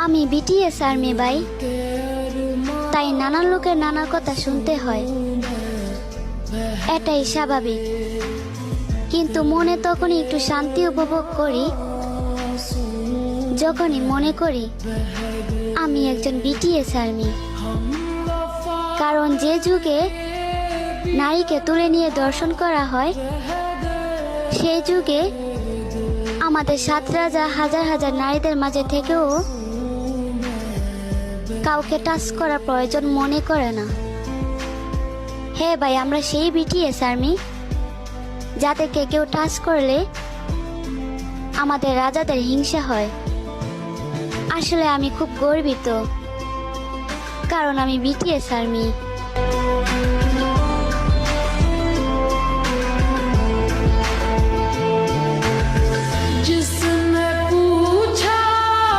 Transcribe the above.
আমি BTS army ভাই, তাই নানান লোকের নানা কথা শুনতে হয়, এটাই স্বাভাবিক। কিন্তু মনে তখনই একটু শান্তি উপভোগ করি যখনই মনে করি আমি একজন বিটিএস আর্মি। কারণ যে যুগে নারীকে তুলে নিয়ে দর্শন করা হয়, সেই যুগে আমাদের সাত রাজা হাজার হাজার নারীদের মাঝে থেকেও কাউকে টাচ করার প্রয়োজন মনে করে না। হ্যাঁ ভাই, আমরা সেই বিটিএস আর্মি যাদেরকে কেউ টাচ করলে আমাদের রাজাদের হিংসা হয়। আসলে আমি খুব গর্বিত, কারণ আমি বিটিএস আর্মি।